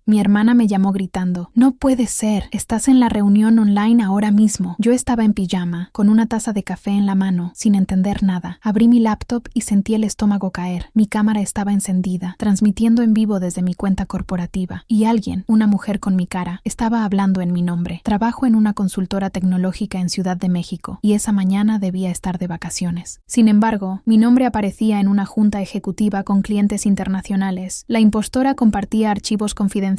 Mi hermana me llamó gritando: «No puede ser, estás en la reunión online ahora mismo». Yo estaba en pijama, con una taza de café en la mano, sin entender nada. Abrí mi laptop y sentí el estómago caer. Mi cámara estaba encendida, transmitiendo en vivo desde mi cuenta corporativa. Y alguien, una mujer con mi cara, estaba hablando en mi nombre. Trabajo en una consultora tecnológica en Ciudad de México, y esa mañana debía estar de vacaciones. Sin embargo, mi nombre aparecía en una junta ejecutiva con clientes internacionales. La impostora compartía archivos confidenciales,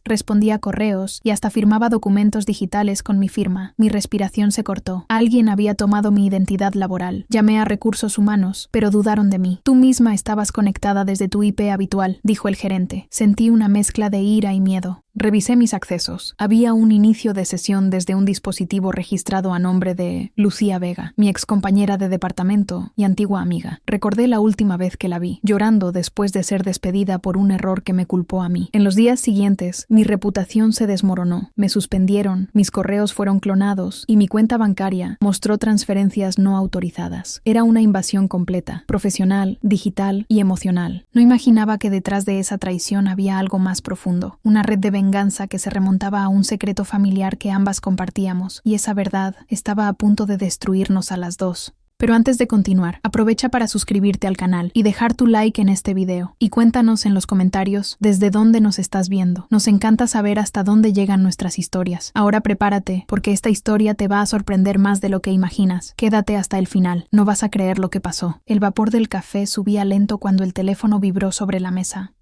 respondía correos y hasta firmaba documentos digitales con mi firma. Mi respiración se cortó. Alguien había tomado mi identidad laboral. Llamé a recursos humanos, pero dudaron de mí. «Tú misma estabas conectada desde tu IP habitual», dijo el gerente. Sentí una mezcla de ira y miedo. Revisé mis accesos. Había un inicio de sesión desde un dispositivo registrado a nombre de Lucía Vega, mi excompañera de departamento y antigua amiga. Recordé la última vez que la vi, llorando después de ser despedida por un error que me culpó a mí. En los días siguientes, mi reputación se desmoronó. Me suspendieron, mis correos fueron clonados y mi cuenta bancaria mostró transferencias no autorizadas. Era una invasión completa, profesional, digital y emocional. No imaginaba que detrás de esa traición había algo más profundo, una red de venganza que se remontaba a un secreto familiar que ambas compartíamos, y esa verdad estaba a punto de destruirnos a las dos. Pero antes de continuar, aprovecha para suscribirte al canal y dejar tu like en este video. Y cuéntanos en los comentarios desde dónde nos estás viendo. Nos encanta saber hasta dónde llegan nuestras historias. Ahora prepárate, porque esta historia te va a sorprender más de lo que imaginas. Quédate hasta el final, no vas a creer lo que pasó. El vapor del café subía lento cuando el teléfono vibró sobre la mesa.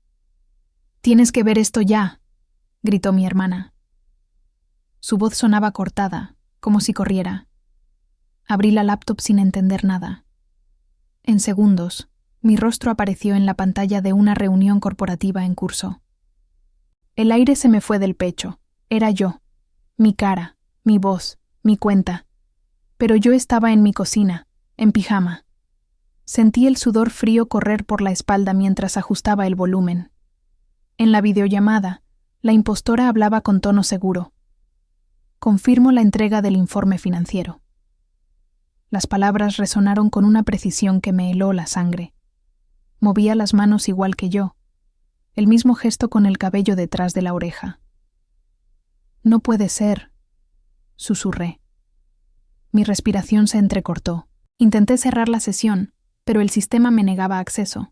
«Tienes que ver esto ya», gritó mi hermana. Su voz sonaba cortada, como si corriera. Abrí la laptop sin entender nada. En segundos, mi rostro apareció en la pantalla de una reunión corporativa en curso. El aire se me fue del pecho. Era yo. Mi cara, mi voz, mi cuenta. Pero yo estaba en mi cocina, en pijama. Sentí el sudor frío correr por la espalda mientras ajustaba el volumen. En la videollamada, la impostora hablaba con tono seguro. «Confirmo la entrega del informe financiero». Las palabras resonaron con una precisión que me heló la sangre. Movía las manos igual que yo, el mismo gesto con el cabello detrás de la oreja. «No puede ser», susurré. Mi respiración se entrecortó. Intenté cerrar la sesión, pero el sistema me negaba acceso.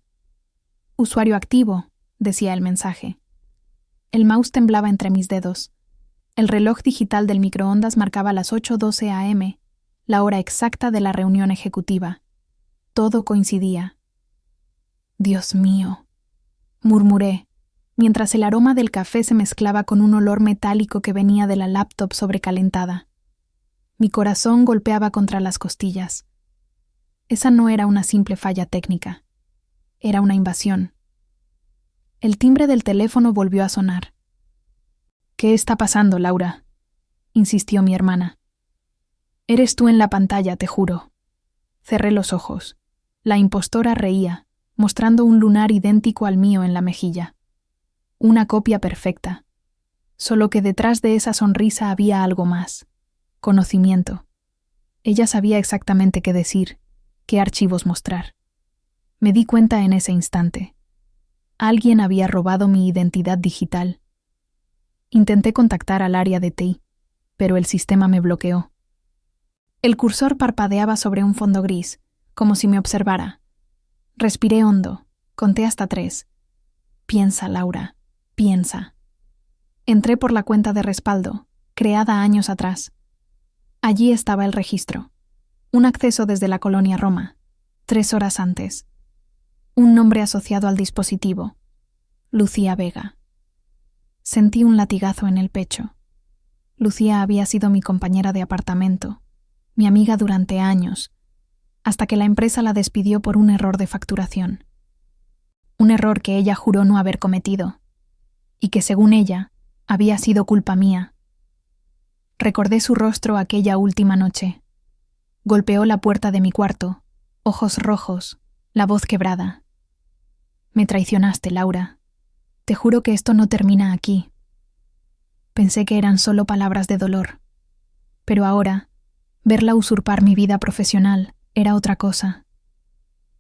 «Usuario activo», decía el mensaje. El mouse temblaba entre mis dedos. El reloj digital del microondas marcaba las 8:12 a.m., la hora exacta de la reunión ejecutiva. Todo coincidía. «Dios mío», murmuré, mientras el aroma del café se mezclaba con un olor metálico que venía de la laptop sobrecalentada. Mi corazón golpeaba contra las costillas. Esa no era una simple falla técnica. Era una invasión. El timbre del teléfono volvió a sonar. «¿Qué está pasando, Laura?», insistió mi hermana. «Eres tú en la pantalla, te juro». Cerré los ojos. La impostora reía, mostrando un lunar idéntico al mío en la mejilla. Una copia perfecta. Solo que detrás de esa sonrisa había algo más. Conocimiento. Ella sabía exactamente qué decir, qué archivos mostrar. Me di cuenta en ese instante. Alguien había robado mi identidad digital. Intenté contactar al área de TI, pero el sistema me bloqueó. El cursor parpadeaba sobre un fondo gris, como si me observara. Respiré hondo, conté hasta 3. «Piensa, Laura, piensa». Entré por la cuenta de respaldo, creada años atrás. Allí estaba el registro. Un acceso desde la colonia Roma, 3 horas antes. Un nombre asociado al dispositivo. Lucía Vega. Sentí un latigazo en el pecho. Lucía había sido mi compañera de apartamento, mi amiga durante años, hasta que la empresa la despidió por un error de facturación. Un error que ella juró no haber cometido, y que según ella, había sido culpa mía. Recordé su rostro aquella última noche. Golpeó la puerta de mi cuarto, ojos rojos, la voz quebrada. «Me traicionaste, Laura. Te juro que esto no termina aquí». Pensé que eran solo palabras de dolor, pero ahora, verla usurpar mi vida profesional era otra cosa.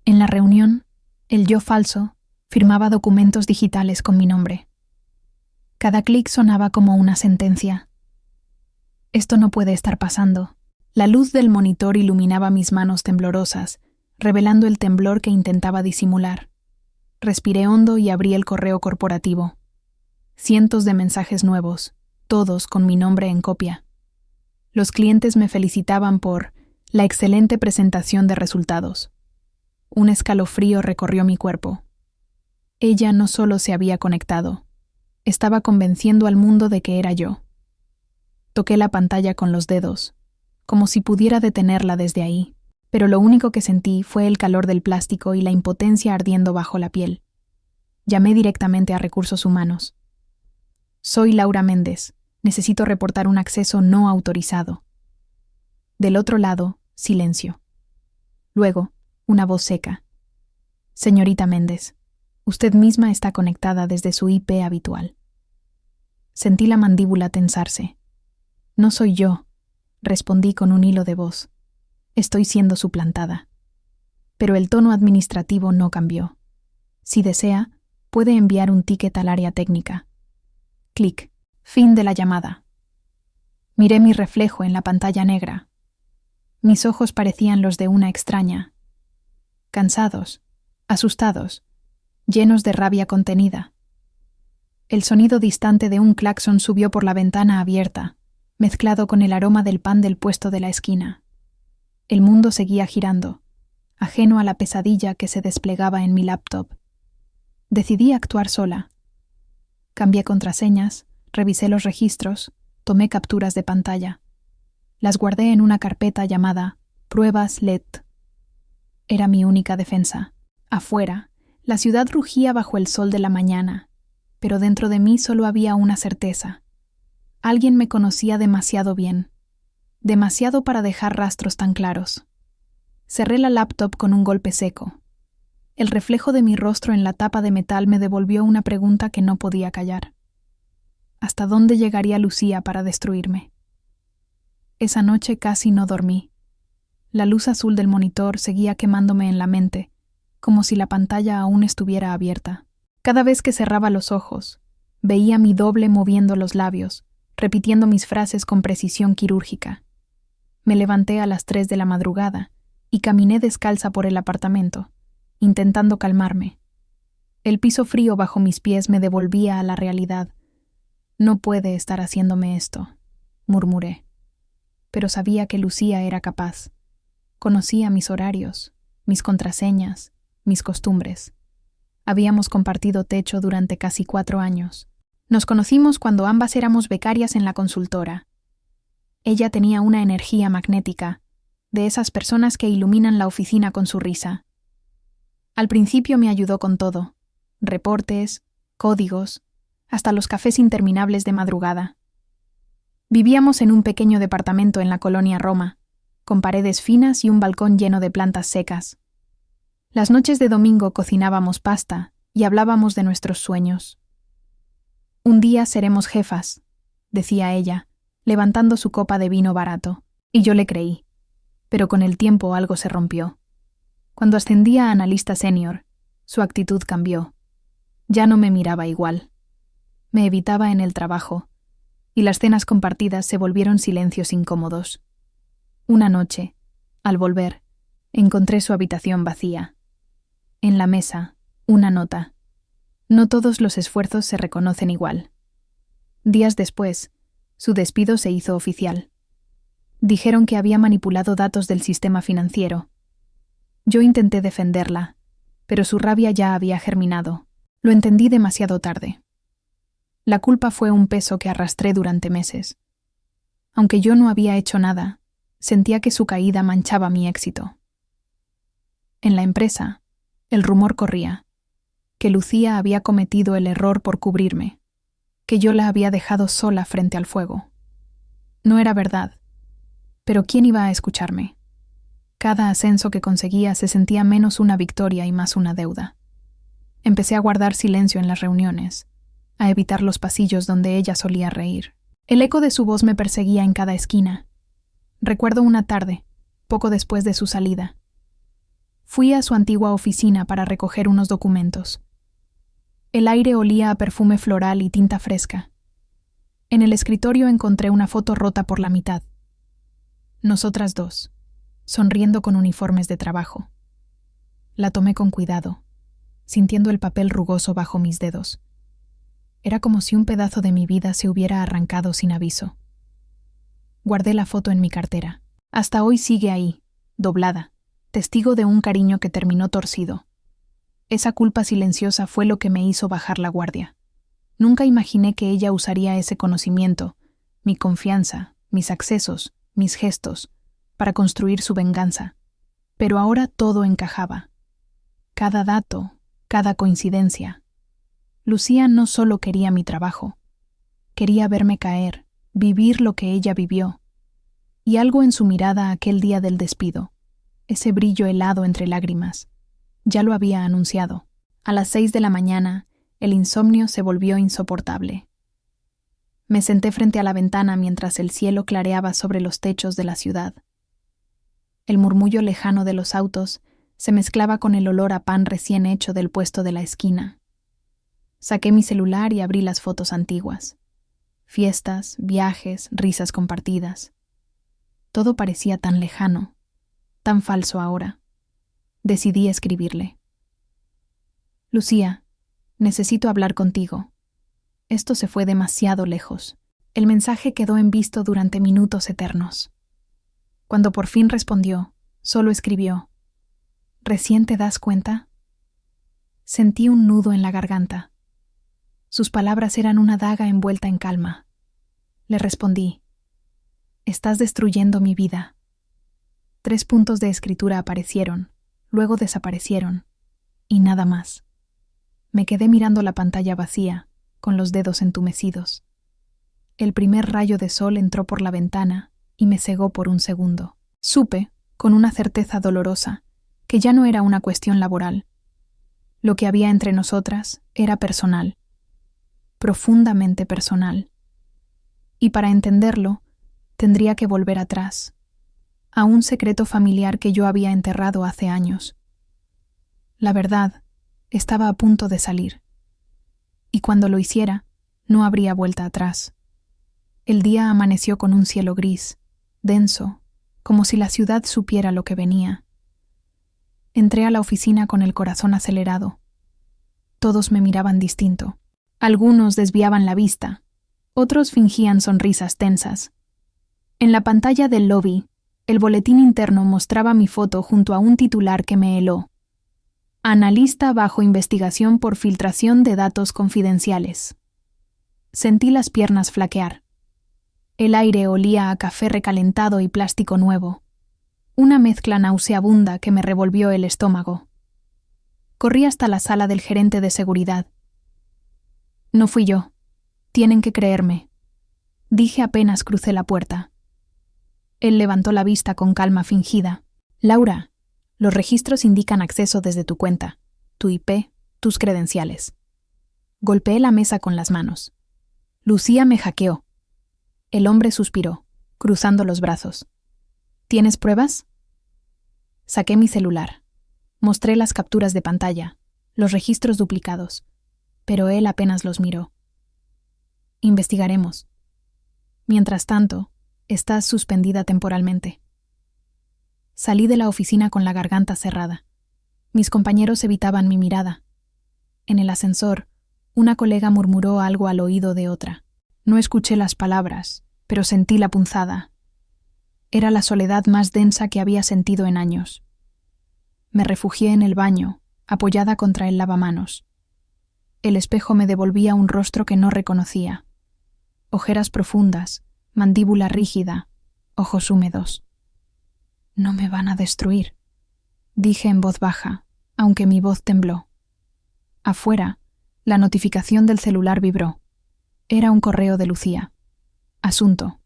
En la reunión, el yo falso firmaba documentos digitales con mi nombre. Cada clic sonaba como una sentencia. Esto no puede estar pasando. La luz del monitor iluminaba mis manos temblorosas, revelando el temblor que intentaba disimular. Respiré hondo y abrí el correo corporativo. Cientos de mensajes nuevos, todos con mi nombre en copia. Los clientes me felicitaban por la excelente presentación de resultados. Un escalofrío recorrió mi cuerpo. Ella no solo se había conectado, estaba convenciendo al mundo de que era yo. Toqué la pantalla con los dedos, como si pudiera detenerla desde ahí, pero lo único que sentí fue el calor del plástico y la impotencia ardiendo bajo la piel. Llamé directamente a Recursos Humanos. Soy Laura Méndez. Necesito reportar un acceso no autorizado. Del otro lado, silencio. Luego, una voz seca. Señorita Méndez, usted misma está conectada desde su IP habitual. Sentí la mandíbula tensarse. No soy yo, respondí con un hilo de voz. Estoy siendo suplantada. Pero el tono administrativo no cambió. Si desea, puede enviar un ticket al área técnica. Clic. Fin de la llamada. Miré mi reflejo en la pantalla negra. Mis ojos parecían los de una extraña. Cansados, asustados, llenos de rabia contenida. El sonido distante de un claxon subió por la ventana abierta, mezclado con el aroma del pan del puesto de la esquina. El mundo seguía girando, ajeno a la pesadilla que se desplegaba en mi laptop. Decidí actuar sola. Cambié contraseñas, revisé los registros, tomé capturas de pantalla. Las guardé en una carpeta llamada Pruebas LED. Era mi única defensa. Afuera, la ciudad rugía bajo el sol de la mañana, pero dentro de mí solo había una certeza. Alguien me conocía demasiado bien, demasiado para dejar rastros tan claros. Cerré la laptop con un golpe seco. El reflejo de mi rostro en la tapa de metal me devolvió una pregunta que no podía callar. ¿Hasta dónde llegaría Lucía para destruirme? Esa noche casi no dormí. La luz azul del monitor seguía quemándome en la mente, como si la pantalla aún estuviera abierta. Cada vez que cerraba los ojos, veía a mi doble moviendo los labios, repitiendo mis frases con precisión quirúrgica. Me levanté a las 3 de la madrugada y caminé descalza por el apartamento, intentando calmarme. El piso frío bajo mis pies me devolvía a la realidad. No puede estar haciéndome esto, murmuré. Pero sabía que Lucía era capaz. Conocía mis horarios, mis contraseñas, mis costumbres. Habíamos compartido techo durante casi 4 años. Nos conocimos cuando ambas éramos becarias en la consultora. Ella tenía una energía magnética, de esas personas que iluminan la oficina con su risa. Al principio me ayudó con todo, reportes, códigos, hasta los cafés interminables de madrugada. Vivíamos en un pequeño departamento en la colonia Roma, con paredes finas y un balcón lleno de plantas secas. Las noches de domingo cocinábamos pasta y hablábamos de nuestros sueños. Un día seremos jefas, decía ella, levantando su copa de vino barato, y yo le creí. Pero con el tiempo algo se rompió. Cuando ascendí a analista senior, su actitud cambió. Ya no me miraba igual. Me evitaba en el trabajo, y las cenas compartidas se volvieron silencios incómodos. Una noche, al volver, encontré su habitación vacía. En la mesa, una nota. No todos los esfuerzos se reconocen igual. Días después, su despido se hizo oficial. Dijeron que había manipulado datos del sistema financiero. Yo intenté defenderla, pero su rabia ya había germinado. Lo entendí demasiado tarde. La culpa fue un peso que arrastré durante meses. Aunque yo no había hecho nada, sentía que su caída manchaba mi éxito. En la empresa, el rumor corría, que Lucía había cometido el error por cubrirme, que yo la había dejado sola frente al fuego. No era verdad, pero ¿quién iba a escucharme? Cada ascenso que conseguía se sentía menos una victoria y más una deuda. Empecé a guardar silencio en las reuniones, a evitar los pasillos donde ella solía reír. El eco de su voz me perseguía en cada esquina. Recuerdo una tarde, poco después de su salida. Fui a su antigua oficina para recoger unos documentos. El aire olía a perfume floral y tinta fresca, En el escritorio encontré una foto rota por la mitad. Nosotras dos, sonriendo con uniformes de trabajo. La tomé con cuidado, sintiendo el papel rugoso bajo mis dedos. Era como si un pedazo de mi vida se hubiera arrancado sin aviso. Guardé la foto en mi cartera. Hasta hoy sigue ahí, doblada, testigo de un cariño que terminó torcido. Esa culpa silenciosa fue lo que me hizo bajar la guardia. Nunca imaginé que ella usaría ese conocimiento, mi confianza, mis accesos, mis gestos, para construir su venganza. Pero ahora todo encajaba. Cada dato, cada coincidencia. Lucía no solo quería mi trabajo, quería verme caer, vivir lo que ella vivió. Y algo en su mirada aquel día del despido, ese brillo helado entre lágrimas, ya lo había anunciado. A las 6 de la mañana, el insomnio se volvió insoportable. Me senté frente a la ventana mientras el cielo clareaba sobre los techos de la ciudad. El murmullo lejano de los autos se mezclaba con el olor a pan recién hecho del puesto de la esquina. Saqué mi celular y abrí las fotos antiguas. Fiestas, viajes, risas compartidas. Todo parecía tan lejano, tan falso ahora. Decidí escribirle. Lucía, necesito hablar contigo. Esto se fue demasiado lejos. El mensaje quedó en visto durante minutos eternos. Cuando por fin respondió, solo escribió: ¿Recién te das cuenta? Sentí un nudo en la garganta. Sus palabras eran una daga envuelta en calma. Le respondí: Estás destruyendo mi vida. 3 puntos de escritura aparecieron, luego desaparecieron, y nada más. Me quedé mirando la pantalla vacía, con los dedos entumecidos. El primer rayo de sol entró por la ventana y me cegó por un segundo. Supe, con una certeza dolorosa, que ya no era una cuestión laboral. Lo que había entre nosotras era personal, profundamente personal. Y para entenderlo, tendría que volver atrás, a un secreto familiar que yo había enterrado hace años. La verdad, estaba a punto de salir. Y cuando lo hiciera, no habría vuelta atrás. El día amaneció con un cielo gris, denso, como si la ciudad supiera lo que venía. Entré a la oficina con el corazón acelerado. Todos me miraban distinto. Algunos desviaban la vista, otros fingían sonrisas tensas. En la pantalla del lobby, el boletín interno mostraba mi foto junto a un titular que me heló: Analista bajo investigación por filtración de datos confidenciales. Sentí las piernas flaquear. El aire olía a café recalentado y plástico nuevo. Una mezcla nauseabunda que me revolvió el estómago. Corrí hasta la sala del gerente de seguridad. No fui yo. Tienen que creerme, dije apenas crucé la puerta. Él levantó la vista con calma fingida. Laura, los registros indican acceso desde tu cuenta, tu IP, tus credenciales. Golpeé la mesa con las manos. Lucía me hackeó. El hombre suspiró, cruzando los brazos. ¿Tienes pruebas? Saqué mi celular. Mostré las capturas de pantalla, los registros duplicados, pero él apenas los miró. Investigaremos. Mientras tanto, estás suspendida temporalmente. Salí de la oficina con la garganta cerrada. Mis compañeros evitaban mi mirada. En el ascensor, una colega murmuró algo al oído de otra. No escuché las palabras, pero sentí la punzada. Era la soledad más densa que había sentido en años. Me refugié en el baño, apoyada contra el lavamanos. El espejo me devolvía un rostro que no reconocía. Ojeras profundas, mandíbula rígida, ojos húmedos. No me van a destruir, dije en voz baja, aunque mi voz tembló. Afuera, la notificación del celular vibró. Era un correo de Lucía. Asunto: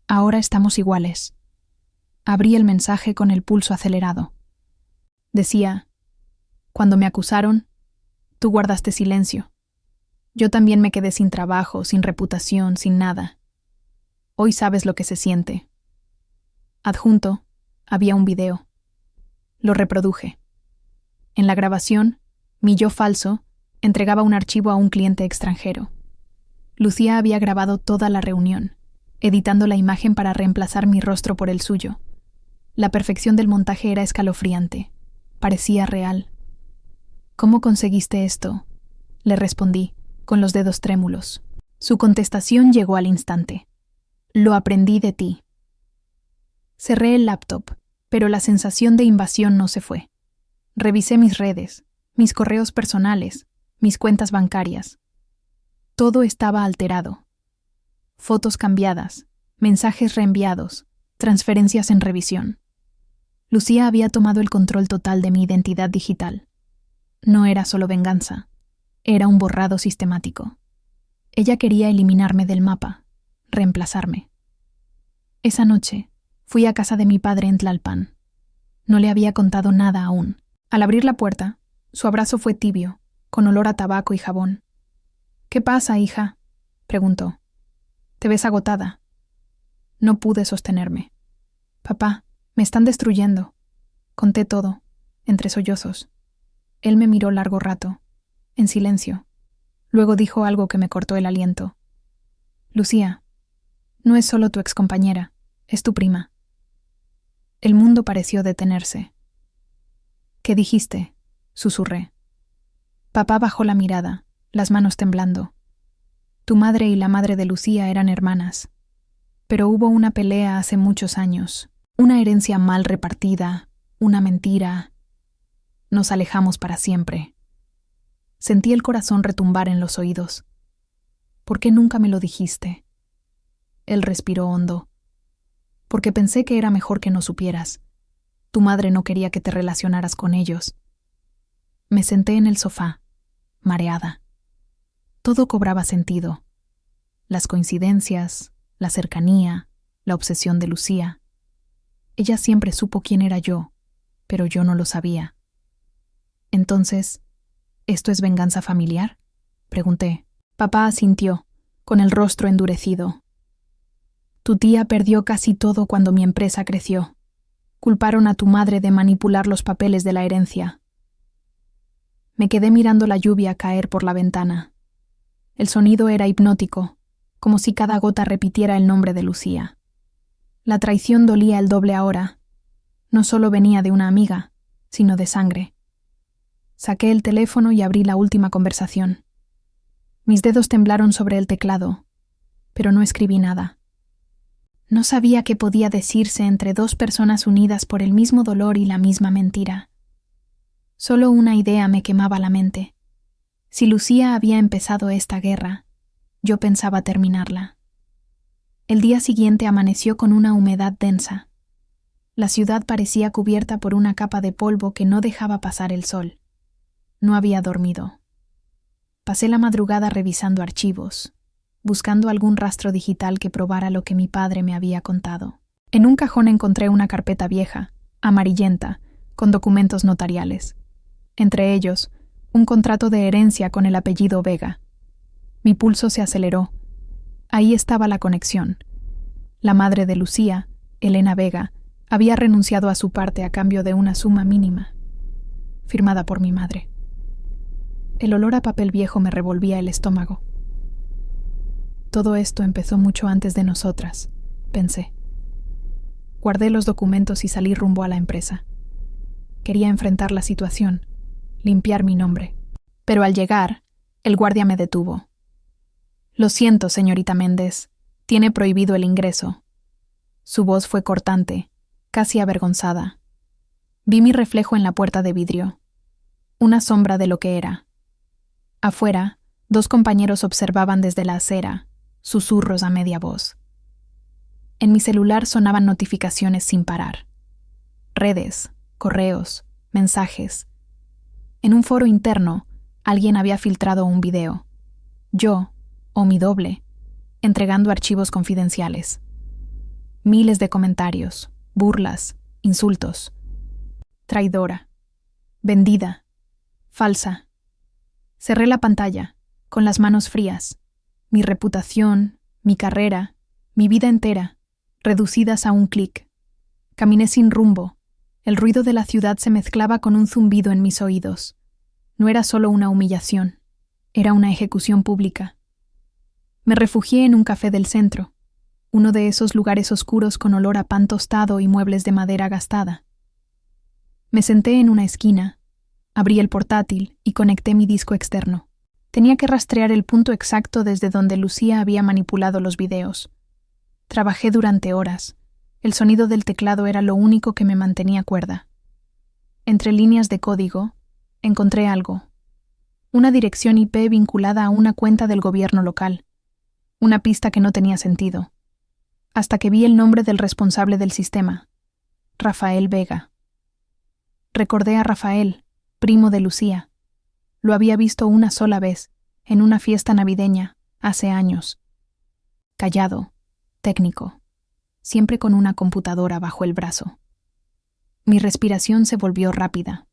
ahora estamos iguales. Abrí el mensaje con el pulso acelerado. Decía: cuando me acusaron, tú guardaste silencio. Yo también me quedé sin trabajo, sin reputación, sin nada. Hoy sabes lo que se siente. Adjunto, había un video. Lo reproduje. En la grabación, mi yo falso entregaba un archivo a un cliente extranjero. Lucía había grabado toda la reunión, editando la imagen para reemplazar mi rostro por el suyo. La perfección del montaje era escalofriante. Parecía real. ¿Cómo conseguiste esto?, le respondí, con los dedos trémulos. Su contestación llegó al instante. Lo aprendí de ti. Cerré el laptop, pero la sensación de invasión no se fue. Revisé mis redes, mis correos personales, mis cuentas bancarias. Todo estaba alterado. Fotos cambiadas, mensajes reenviados, transferencias en revisión. Lucía había tomado el control total de mi identidad digital. No era solo venganza, era un borrado sistemático. Ella quería eliminarme del mapa, reemplazarme. Esa noche, fui a casa de mi padre en Tlalpan. No le había contado nada aún. Al abrir la puerta, su abrazo fue tibio, con olor a tabaco y jabón. «¿Qué pasa, hija?», preguntó. «Te ves agotada». No pude sostenerme. «Papá, me están destruyendo». Conté todo, entre sollozos. Él me miró largo rato, en silencio. Luego dijo algo que me cortó el aliento. «Lucía, no es solo tu excompañera, es tu prima». El mundo pareció detenerse. «¿Qué dijiste?», susurré. Papá bajó la mirada, las manos temblando. «Tu madre y la madre de Lucía eran hermanas. Pero hubo una pelea hace muchos años, una herencia mal repartida, una mentira. Nos alejamos para siempre». Sentí el corazón retumbar en los oídos. «¿Por qué nunca me lo dijiste?». Él respiró hondo. «Porque pensé que era mejor que no supieras. Tu madre no quería que te relacionaras con ellos». Me senté en el sofá, mareada. Todo cobraba sentido. Las coincidencias, la cercanía, la obsesión de Lucía. Ella siempre supo quién era yo, pero yo no lo sabía. Entonces, ¿esto es venganza familiar?, pregunté. Papá asintió, con el rostro endurecido. Tu tía perdió casi todo cuando mi empresa creció. Culparon a tu madre de manipular los papeles de la herencia. Me quedé mirando la lluvia caer por la ventana. El sonido era hipnótico, como si cada gota repitiera el nombre de Lucía. La traición dolía el doble ahora. No solo venía de una amiga, sino de sangre. Saqué el teléfono y abrí la última conversación. Mis dedos temblaron sobre el teclado, pero no escribí nada. No sabía qué podía decirse entre dos personas unidas por el mismo dolor y la misma mentira. Solo una idea me quemaba la mente. Si Lucía había empezado esta guerra, yo pensaba terminarla. El día siguiente amaneció con una humedad densa. La ciudad parecía cubierta por una capa de polvo que no dejaba pasar el sol. No había dormido. Pasé la madrugada revisando archivos, buscando algún rastro digital que probara lo que mi padre me había contado. En un cajón encontré una carpeta vieja, amarillenta, con documentos notariales. Entre ellos, un contrato de herencia con el apellido Vega. Mi pulso se aceleró. Ahí estaba la conexión. La madre de Lucía, Elena Vega, había renunciado a su parte a cambio de una suma mínima, firmada por mi madre. El olor a papel viejo me revolvía el estómago. Todo esto empezó mucho antes de nosotras, pensé. Guardé los documentos y salí rumbo a la empresa. Quería enfrentar la situación, limpiar mi nombre. Pero al llegar, el guardia me detuvo. Lo siento, señorita Méndez, tiene prohibido el ingreso. Su voz fue cortante, casi avergonzada. Vi mi reflejo en la puerta de vidrio. Una sombra de lo que era. Afuera, dos compañeros observaban desde la acera, susurros a media voz. En mi celular sonaban notificaciones sin parar. Redes, correos, mensajes. En un foro interno, alguien había filtrado un video. Yo, o mi doble, entregando archivos confidenciales. Miles de comentarios, burlas, insultos. Traidora. Vendida. Falsa. Cerré la pantalla, con las manos frías. Mi reputación, mi carrera, mi vida entera, reducidas a un clic. Caminé sin rumbo. El ruido de la ciudad se mezclaba con un zumbido en mis oídos. No era solo una humillación, era una ejecución pública. Me refugié en un café del centro, uno de esos lugares oscuros con olor a pan tostado y muebles de madera gastada. Me senté en una esquina, abrí el portátil y conecté mi disco externo. Tenía que rastrear el punto exacto desde donde Lucía había manipulado los videos. Trabajé durante horas. El sonido del teclado era lo único que me mantenía cuerda. Entre líneas de código, encontré algo. Una dirección IP vinculada a una cuenta del gobierno local. Una pista que no tenía sentido. Hasta que vi el nombre del responsable del sistema. Rafael Vega. Recordé a Rafael, primo de Lucía. Lo había visto una sola vez, en una fiesta navideña, hace años. Callado, técnico, siempre con una computadora bajo el brazo. Mi respiración se volvió rápida.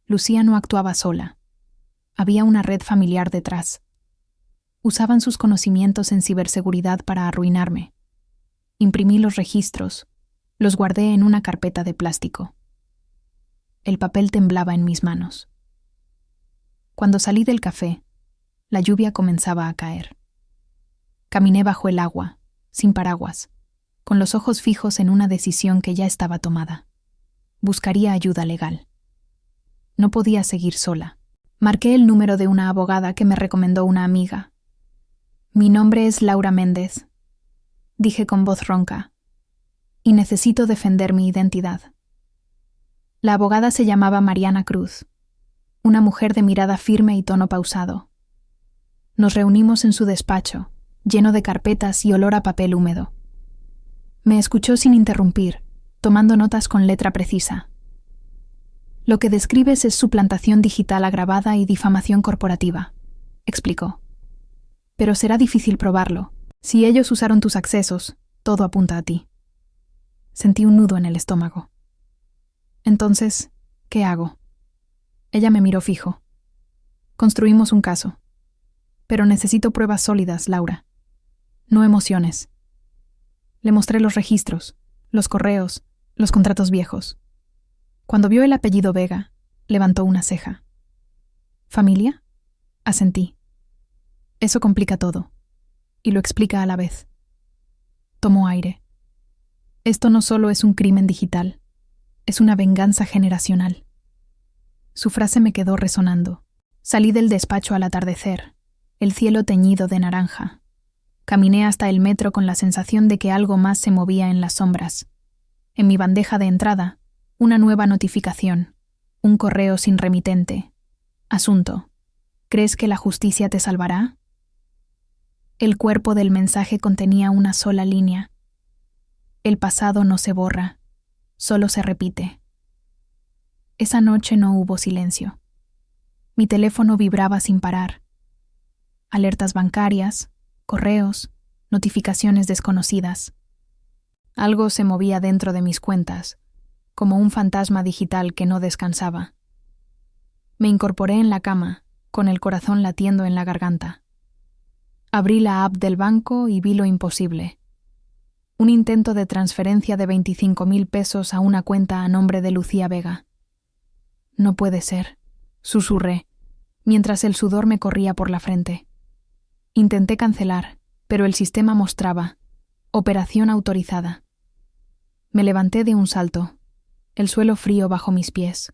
Lucía no actuaba sola. Había una red familiar detrás. Usaban sus conocimientos en ciberseguridad para arruinarme. Imprimí los registros, los guardé en una carpeta de plástico. El papel temblaba en mis manos. Cuando salí del café, la lluvia comenzaba a caer. Caminé bajo el agua, sin paraguas, con los ojos fijos en una decisión que ya estaba tomada. Buscaría ayuda legal. No podía seguir sola. Marqué el número de una abogada que me recomendó una amiga. Mi nombre es Laura Méndez, dije con voz ronca, y necesito defender mi identidad. La abogada se llamaba Mariana Cruz, una mujer de mirada firme y tono pausado. Nos reunimos en su despacho, lleno de carpetas y olor a papel húmedo. Me escuchó sin interrumpir, tomando notas con letra precisa. Lo que describes es suplantación digital agravada y difamación corporativa, explicó. Pero será difícil probarlo. Si ellos usaron tus accesos, todo apunta a ti. Sentí un nudo en el estómago. Entonces, ¿qué hago? Ella me miró fijo. Construimos un caso. Pero necesito pruebas sólidas, Laura. No emociones. Le mostré los registros, los correos, los contratos viejos. Cuando vio el apellido Vega, levantó una ceja. ¿Familia? Asentí. Eso complica todo, y lo explica a la vez. Tomó aire. Esto no solo es un crimen digital, es una venganza generacional. Su frase me quedó resonando. Salí del despacho al atardecer, el cielo teñido de naranja. Caminé hasta el metro con la sensación de que algo más se movía en las sombras. En mi bandeja de entrada, una nueva notificación, un correo sin remitente. Asunto: ¿crees que la justicia te salvará? El cuerpo del mensaje contenía una sola línea. El pasado no se borra, solo se repite. Esa noche no hubo silencio. Mi teléfono vibraba sin parar. Alertas bancarias, correos, notificaciones desconocidas. Algo se movía dentro de mis cuentas, como un fantasma digital que no descansaba. Me incorporé en la cama, con el corazón latiendo en la garganta. Abrí la app del banco y vi lo imposible. Un intento de transferencia de 25,000 pesos a una cuenta a nombre de Lucía Vega. No puede ser, susurré, mientras el sudor me corría por la frente. Intenté cancelar, pero el sistema mostraba: operación autorizada. Me levanté de un salto, el suelo frío bajo mis pies.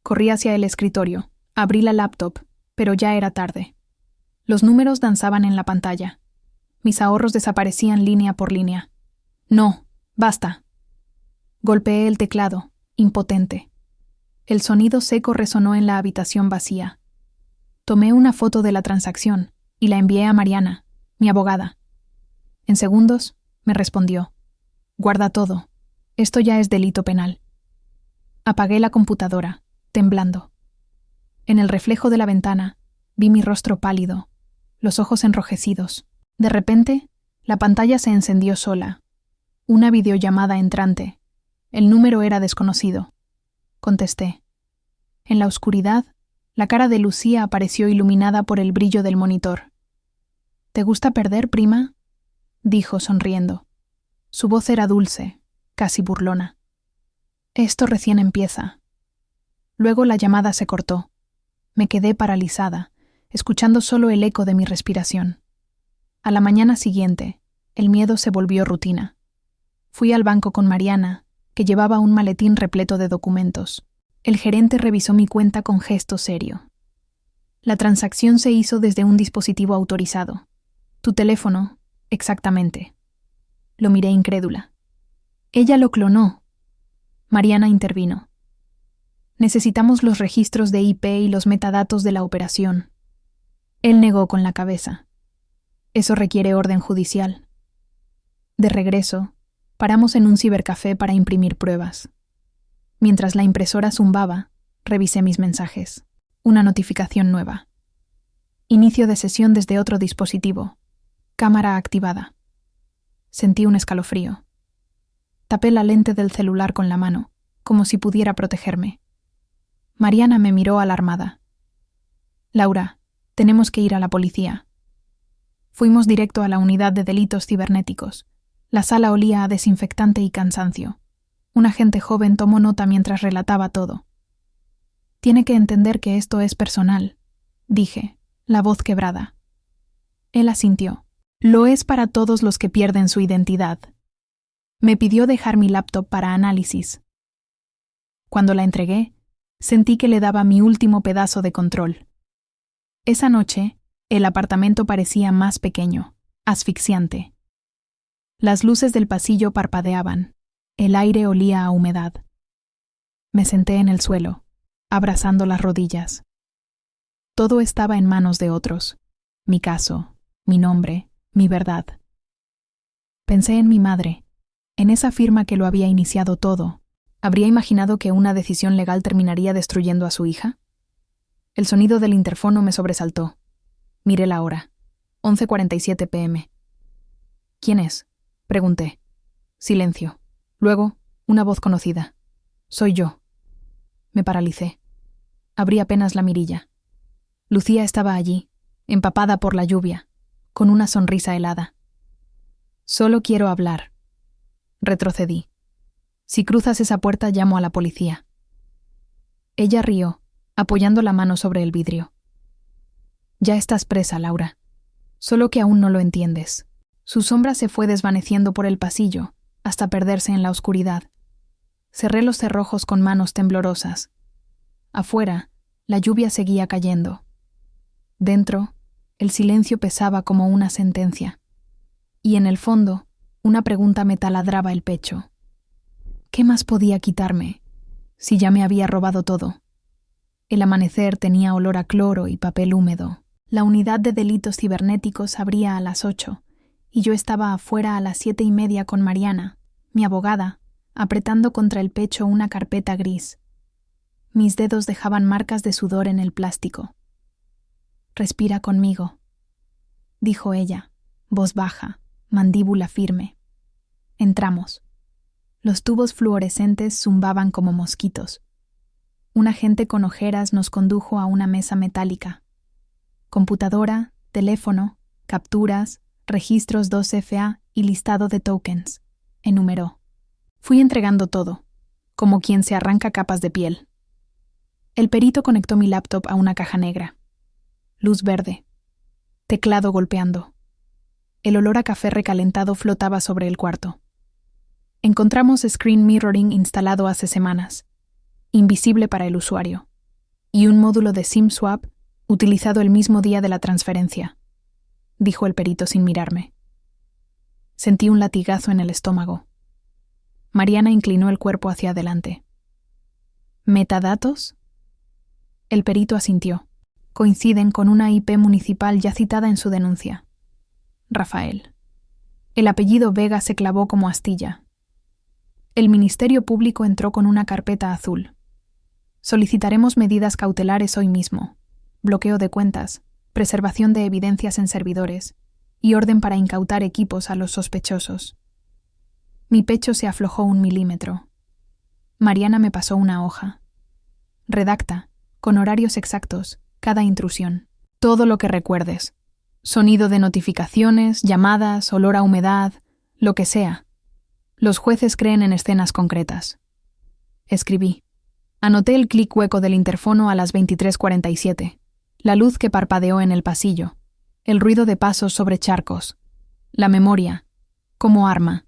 Corrí hacia el escritorio, abrí la laptop, pero ya era tarde. Los números danzaban en la pantalla. Mis ahorros desaparecían línea por línea. No, basta. Golpeé el teclado, impotente. El sonido seco resonó en la habitación vacía. Tomé una foto de la transacción y la envié a Mariana, mi abogada. En segundos, me respondió: guarda todo. Esto ya es delito penal. Apagué la computadora, temblando. En el reflejo de la ventana, vi mi rostro pálido, los ojos enrojecidos. De repente, la pantalla se encendió sola. Una videollamada entrante. El número era desconocido. Contesté. En la oscuridad, la cara de Lucía apareció iluminada por el brillo del monitor. ¿Te gusta perder, prima?, dijo sonriendo. Su voz era dulce, casi burlona. Esto recién empieza. Luego la llamada se cortó. Me quedé paralizada, escuchando solo el eco de mi respiración. A la mañana siguiente, el miedo se volvió rutina. Fui al banco con Mariana, que llevaba un maletín repleto de documentos. El gerente revisó mi cuenta con gesto serio. La transacción se hizo desde un dispositivo autorizado. Tu teléfono, exactamente. Lo miré incrédula. Ella lo clonó. Mariana intervino. Necesitamos los registros de IP y los metadatos de la operación. Él negó con la cabeza. Eso requiere orden judicial. De regreso, paramos en un cibercafé para imprimir pruebas. Mientras la impresora zumbaba, revisé mis mensajes. Una notificación nueva. Inicio de sesión desde otro dispositivo. Cámara activada. Sentí un escalofrío. Tapé la lente del celular con la mano, como si pudiera protegerme. Mariana me miró alarmada. Laura, tenemos que ir a la policía. Fuimos directo a la unidad de delitos cibernéticos. La sala olía a desinfectante y cansancio. Un agente joven tomó nota mientras relataba todo. Tiene que entender que esto es personal, dije, la voz quebrada. Él asintió. Lo es para todos los que pierden su identidad. Me pidió dejar mi laptop para análisis. Cuando la entregué, sentí que le daba mi último pedazo de control. Esa noche, el apartamento parecía más pequeño, asfixiante. Las luces del pasillo parpadeaban, el aire olía a humedad. Me senté en el suelo, abrazando las rodillas. Todo estaba en manos de otros, mi caso, mi nombre, mi verdad. Pensé en mi madre, en esa firma que lo había iniciado todo. ¿Habría imaginado que una decisión legal terminaría destruyendo a su hija? El sonido del interfono me sobresaltó. Miré la hora. 11:47 p.m. ¿Quién es?, pregunté. Silencio. Luego, una voz conocida. Soy yo. Me paralicé. Abrí apenas la mirilla. Lucía estaba allí, empapada por la lluvia, con una sonrisa helada. Solo quiero hablar. Retrocedí. Si cruzas esa puerta, llamo a la policía. Ella rió, apoyando la mano sobre el vidrio. Ya estás presa, Laura. Solo que aún no lo entiendes. Su sombra se fue desvaneciendo por el pasillo, hasta perderse en la oscuridad. Cerré los cerrojos con manos temblorosas. Afuera, la lluvia seguía cayendo. Dentro, el silencio pesaba como una sentencia. Y en el fondo, una pregunta me taladraba el pecho. ¿Qué más podía quitarme, si ya me había robado todo? El amanecer tenía olor a cloro y papel húmedo. La unidad de delitos cibernéticos abría a las 8, y yo estaba afuera a las 7:30 con Mariana, mi abogada, apretando contra el pecho una carpeta gris. Mis dedos dejaban marcas de sudor en el plástico. «Respira conmigo», dijo ella, voz baja, mandíbula firme. Entramos. Los tubos fluorescentes zumbaban como mosquitos. Un agente con ojeras nos condujo a una mesa metálica. Computadora, teléfono, capturas, registros 2FA y listado de tokens. Enumeró. Fui entregando todo, como quien se arranca capas de piel. El perito conectó mi laptop a una caja negra. Luz verde. Teclado golpeando. El olor a café recalentado flotaba sobre el cuarto. Encontramos screen mirroring instalado hace semanas, invisible para el usuario, y un módulo de SIM swap utilizado el mismo día de la transferencia, dijo el perito sin mirarme. Sentí un latigazo en el estómago. Mariana inclinó el cuerpo hacia adelante. ¿Metadatos? El perito asintió. Coinciden con una IP municipal ya citada en su denuncia. Rafael. El apellido Vega se clavó como astilla. El Ministerio Público entró con una carpeta azul. Solicitaremos medidas cautelares hoy mismo. Bloqueo de cuentas, preservación de evidencias en servidores y orden para incautar equipos a los sospechosos. Mi pecho se aflojó 1 milímetro. Mariana me pasó una hoja. Redacta, con horarios exactos, cada intrusión. Todo lo que recuerdes. Sonido de notificaciones, llamadas, olor a humedad, lo que sea. Los jueces creen en escenas concretas. Escribí. Anoté el clic hueco del interfono a las 23:47. La luz que parpadeó en el pasillo. El ruido de pasos sobre charcos. La memoria, como arma.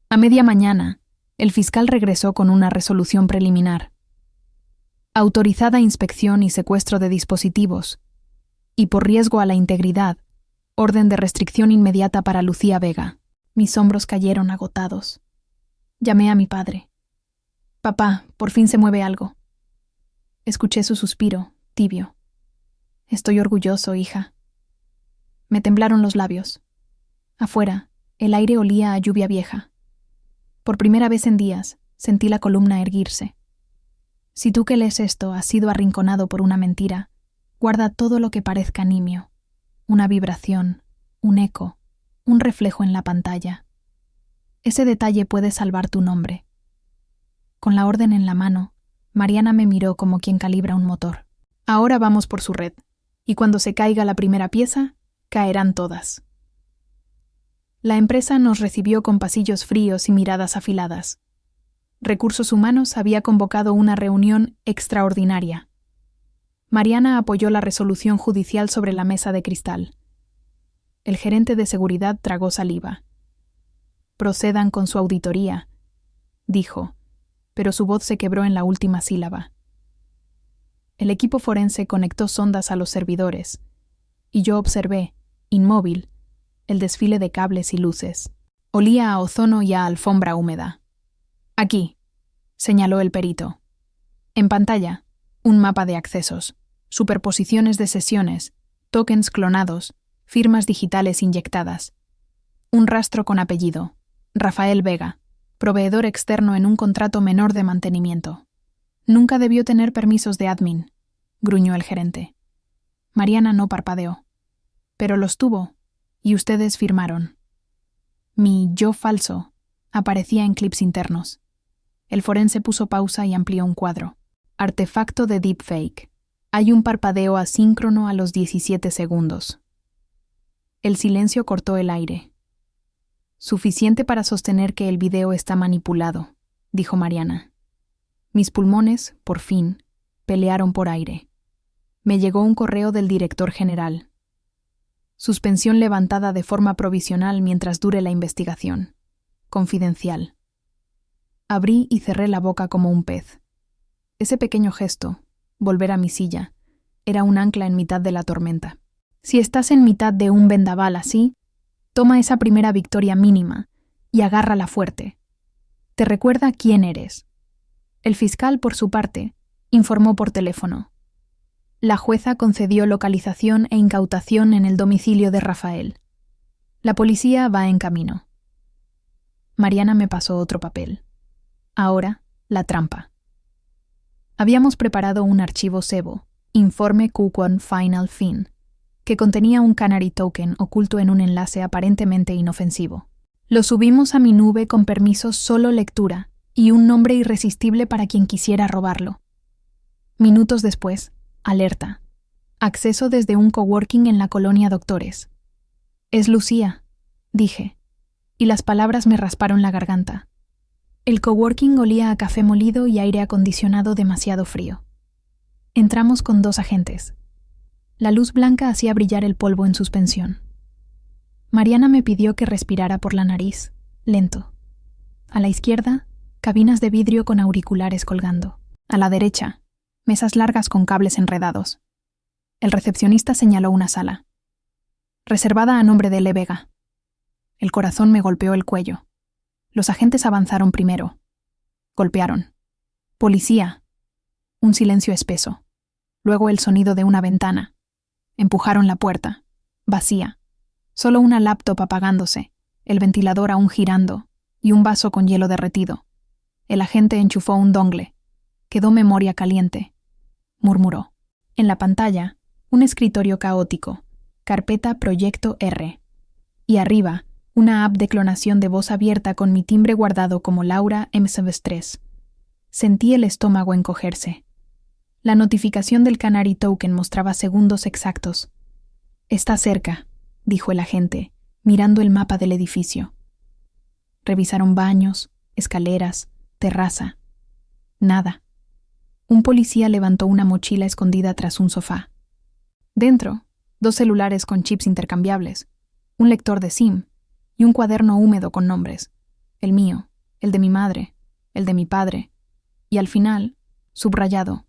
A media mañana, el fiscal regresó con una resolución preliminar. Autorizada inspección y secuestro de dispositivos. Y por riesgo a la integridad, orden de restricción inmediata para Lucía Vega. Mis hombros cayeron agotados. Llamé a mi padre. Papá, por fin se mueve algo. Escuché su suspiro, tibio. Estoy orgulloso, hija. Me temblaron los labios. Afuera, el aire olía a lluvia vieja. Por primera vez en días, sentí la columna erguirse. Si tú que lees esto has sido arrinconado por una mentira, guarda todo lo que parezca nimio. Una vibración, un eco, un reflejo en la pantalla. Ese detalle puede salvar tu nombre. Con la orden en la mano, Mariana me miró como quien calibra un motor. Ahora vamos por su red, y cuando se caiga la primera pieza, caerán todas. La empresa nos recibió con pasillos fríos y miradas afiladas. Recursos Humanos había convocado una reunión extraordinaria. Mariana apoyó la resolución judicial sobre la mesa de cristal. El gerente de seguridad tragó saliva. Procedan con su auditoría, dijo, pero su voz se quebró en la última sílaba. El equipo forense conectó sondas a los servidores, y yo observé, inmóvil, el desfile de cables y luces. Olía a ozono y a alfombra húmeda. Aquí, señaló el perito. En pantalla, un mapa de accesos, superposiciones de sesiones, tokens clonados, firmas digitales inyectadas. Un rastro con apellido, Rafael Vega, proveedor externo en un contrato menor de mantenimiento. Nunca debió tener permisos de admin, gruñó el gerente. Mariana no parpadeó. Pero los tuvo, y ustedes firmaron. Mi yo falso aparecía en clips internos. El forense puso pausa y amplió un cuadro. Artefacto de deepfake. Hay un parpadeo asíncrono a los 17 segundos. El silencio cortó el aire. Suficiente para sostener que el video está manipulado, dijo Mariana. Mis pulmones, por fin, pelearon por aire. Me llegó un correo del director general. Suspensión levantada de forma provisional mientras dure la investigación. Confidencial. Abrí y cerré la boca como un pez. Ese pequeño gesto, volver a mi silla, era un ancla en mitad de la tormenta. Si estás en mitad de un vendaval así, toma esa primera victoria mínima y agárrala fuerte. Te recuerda quién eres. El fiscal, por su parte, informó por teléfono. La jueza concedió localización e incautación en el domicilio de Rafael. La policía va en camino. Mariana me pasó otro papel. Ahora, la trampa. Habíamos preparado un archivo SEBO, Informe Q1 Final Fin, que contenía un Canary Token oculto en un enlace aparentemente inofensivo. Lo subimos a mi nube con permiso solo lectura y un nombre irresistible para quien quisiera robarlo. Minutos después, alerta. Acceso desde un coworking en la colonia Doctores. Es Lucía, dije, y las palabras me rasparon la garganta. El coworking olía a café molido y aire acondicionado demasiado frío. Entramos con 2 agentes. La luz blanca hacía brillar el polvo en suspensión. Mariana me pidió que respirara por la nariz, lento. A la izquierda, cabinas de vidrio con auriculares colgando. A la derecha, mesas largas con cables enredados. El recepcionista señaló una sala. Reservada a nombre de L. Vega. El corazón me golpeó el cuello. Los agentes avanzaron primero. Golpearon. Policía. Un silencio espeso. Luego el sonido de una ventana. Empujaron la puerta. Vacía. Solo una laptop apagándose, el ventilador aún girando, y un vaso con hielo derretido. El agente enchufó un dongle. Quedó memoria caliente. Murmuró. En la pantalla, un escritorio caótico. Carpeta Proyecto R. Y arriba, una app de clonación de voz abierta con mi timbre guardado como Laura M73. Sentí el estómago encogerse. La notificación del Canary Token mostraba segundos exactos. Está cerca, dijo el agente, mirando el mapa del edificio. Revisaron baños, escaleras, terraza. Nada. Un policía levantó una mochila escondida tras un sofá. Dentro, 2 celulares con chips intercambiables, un lector de SIM y un cuaderno húmedo con nombres. El mío, el de mi madre, el de mi padre, y al final, subrayado,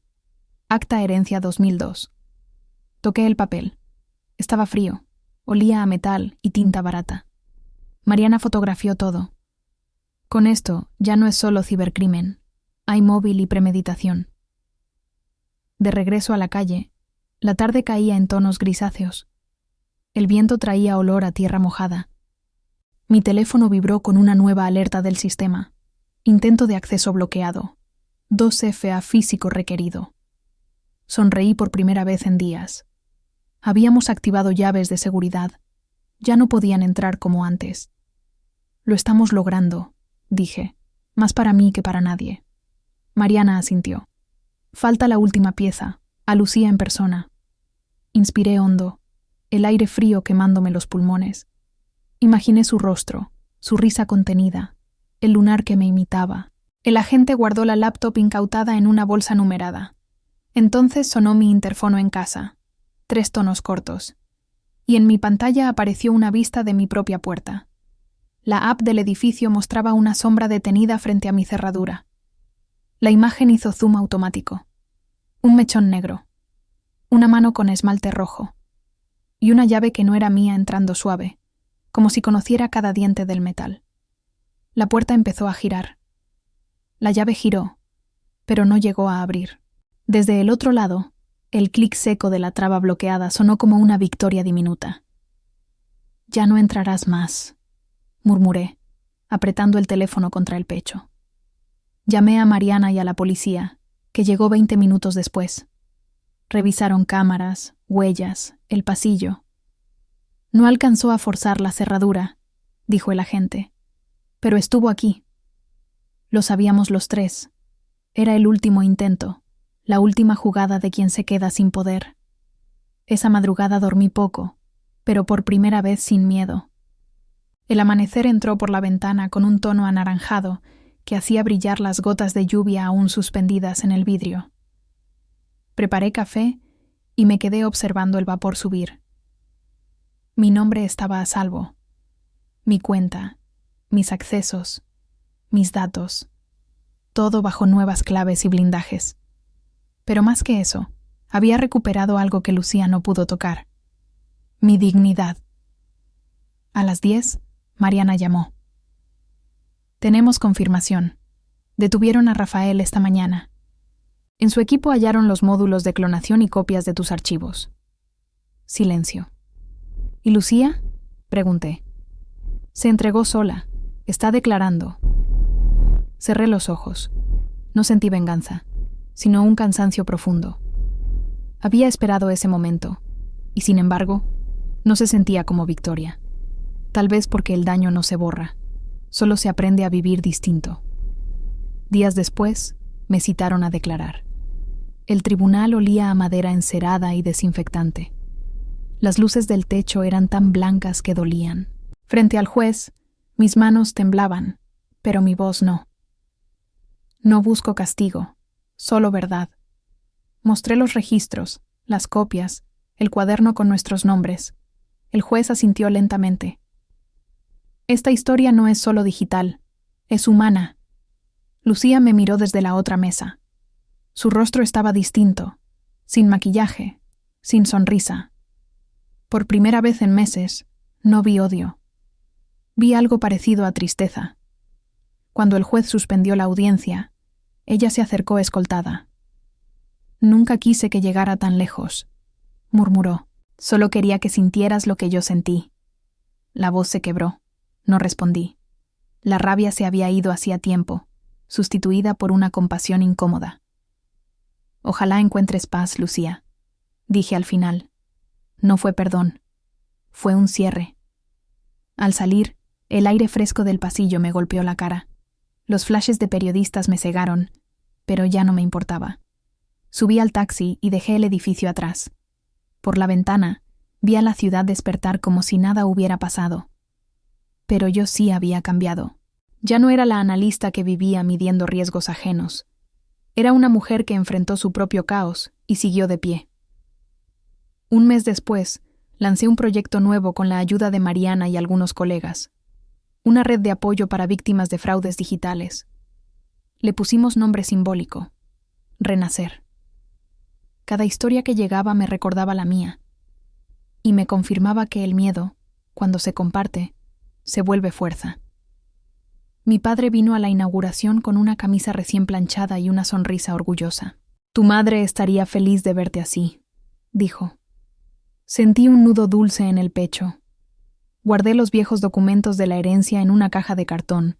Acta Herencia 2002. Toqué el papel. Estaba frío, olía a metal y tinta barata. Mariana fotografió todo. Con esto ya no es solo cibercrimen, hay móvil y premeditación. De regreso a la calle, la tarde caía en tonos grisáceos. El viento traía olor a tierra mojada. Mi teléfono vibró con una nueva alerta del sistema. Intento de acceso bloqueado. 2FA físico requerido. Sonreí por primera vez en días. Habíamos activado llaves de seguridad. Ya no podían entrar como antes. Lo estamos logrando, dije, más para mí que para nadie. Mariana asintió. Falta la última pieza, a Lucía en persona. Inspiré hondo, el aire frío quemándome los pulmones. Imaginé su rostro, su risa contenida, el lunar que me imitaba. El agente guardó la laptop incautada en una bolsa numerada. Entonces sonó mi interfono en casa, 3 tonos cortos, y en mi pantalla apareció una vista de mi propia puerta. La app del edificio mostraba una sombra detenida frente a mi cerradura. La imagen hizo zoom automático. Un mechón negro, una mano con esmalte rojo, y una llave que no era mía entrando suave, como si conociera cada diente del metal. La puerta empezó a girar. La llave giró, pero no llegó a abrir. Desde el otro lado, el clic seco de la traba bloqueada sonó como una victoria diminuta. «Ya no entrarás más», murmuré, apretando el teléfono contra el pecho. Llamé a Mariana y a la policía, que llegó 20 minutos después. Revisaron cámaras, huellas, el pasillo. «No alcanzó a forzar la cerradura», dijo el agente, «pero estuvo aquí». Lo sabíamos los 3. Era el último intento, la última jugada de quien se queda sin poder. Esa madrugada dormí poco, pero por primera vez sin miedo. El amanecer entró por la ventana con un tono anaranjado que hacía brillar las gotas de lluvia aún suspendidas en el vidrio. Preparé café y me quedé observando el vapor subir. Mi nombre estaba a salvo. Mi cuenta, mis accesos, mis datos, todo bajo nuevas claves y blindajes. Pero más que eso, había recuperado algo que Lucía no pudo tocar. Mi dignidad. A las 10, Mariana llamó. «Tenemos confirmación. Detuvieron a Rafael esta mañana. En su equipo hallaron los módulos de clonación y copias de tus archivos». Silencio. «¿Y Lucía?», pregunté. «Se entregó sola. Está declarando». Cerré los ojos. No sentí venganza, sino un cansancio profundo. Había esperado ese momento, y sin embargo, no se sentía como victoria. Tal vez porque el daño no se borra, solo se aprende a vivir distinto. Días después, me citaron a declarar. El tribunal olía a madera encerada y desinfectante. Las luces del techo eran tan blancas que dolían. Frente al juez, mis manos temblaban, pero mi voz no. No busco castigo, solo verdad. Mostré los registros, las copias, el cuaderno con nuestros nombres. El juez asintió lentamente. Esta historia no es solo digital, es humana. Lucía me miró desde la otra mesa. Su rostro estaba distinto, sin maquillaje, sin sonrisa. Por primera vez en meses, no vi odio. Vi algo parecido a tristeza. Cuando el juez suspendió la audiencia, ella se acercó escoltada. «Nunca quise que llegara tan lejos», murmuró. «Solo quería que sintieras lo que yo sentí». La voz se quebró. No respondí. La rabia se había ido hacía tiempo, sustituida por una compasión incómoda. «Ojalá encuentres paz, Lucía», dije al final. No fue perdón. Fue un cierre. Al salir, el aire fresco del pasillo me golpeó la cara. Los flashes de periodistas me cegaron, pero ya no me importaba. Subí al taxi y dejé el edificio atrás. Por la ventana, vi a la ciudad despertar como si nada hubiera pasado. Pero yo sí había cambiado. Ya no era la analista que vivía midiendo riesgos ajenos. Era una mujer que enfrentó su propio caos y siguió de pie. Un mes después, Lancé un proyecto nuevo con la ayuda de Mariana y algunos colegas. Una red de apoyo para víctimas de fraudes digitales. Le pusimos nombre simbólico: Renacer. Cada historia que llegaba me recordaba la mía, y me confirmaba que el miedo, cuando se comparte, se vuelve fuerza. Mi padre vino a la inauguración con una camisa recién planchada y una sonrisa orgullosa. «Tu madre estaría feliz de verte así», dijo. Sentí un nudo dulce en el pecho. Guardé los viejos documentos de la herencia en una caja de cartón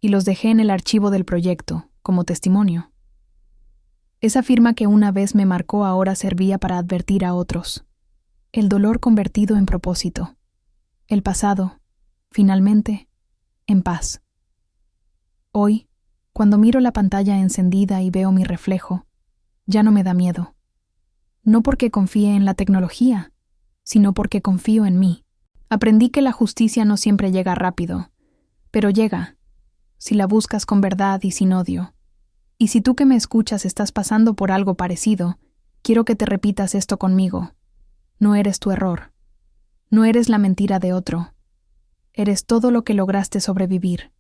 y los dejé en el archivo del proyecto, como testimonio. Esa firma que una vez me marcó ahora servía para advertir a otros. El dolor convertido en propósito. El pasado, finalmente, en paz. Hoy, cuando miro la pantalla encendida y veo mi reflejo, ya no me da miedo. No porque confíe en la tecnología, sino porque confío en mí. Aprendí que la justicia no siempre llega rápido, pero llega, si la buscas con verdad y sin odio. Y si tú que me escuchas estás pasando por algo parecido, quiero que te repitas esto conmigo. No eres tu error. No eres la mentira de otro. Eres todo lo que lograste sobrevivir.